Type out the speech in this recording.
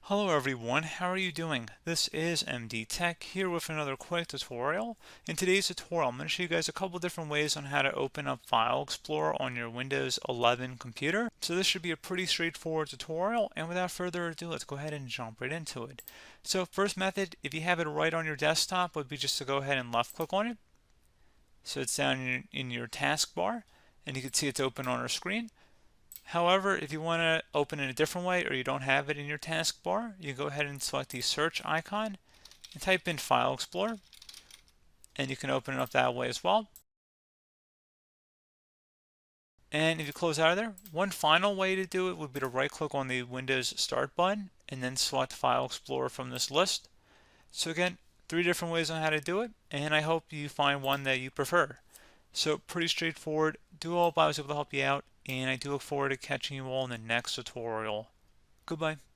Hello everyone, how are you doing? This is MD Tech here with another quick tutorial. In today's tutorial, I'm going to show you guys a couple different ways on how to open up File Explorer on your Windows 11 computer. So this should be a pretty straightforward tutorial, and without further ado, let's go ahead and jump right into it. So first method, if you have it right on your desktop, would be just to go ahead and left click on it. So it's down in your taskbar, and you can see it's open on our screen. However, if you want to open it a different way or you don't have it in your taskbar, you go ahead and select the search icon and type in File Explorer, and you can open it up that way as well. And if you close out of there, one final way to do it would be to right click on the Windows Start button and then select File Explorer from this list. So again, three different ways on how to do it, and I hope you find one that you prefer. So pretty straightforward. Do hope I was able to help you out, and I do look forward to catching you all in the next tutorial. Goodbye.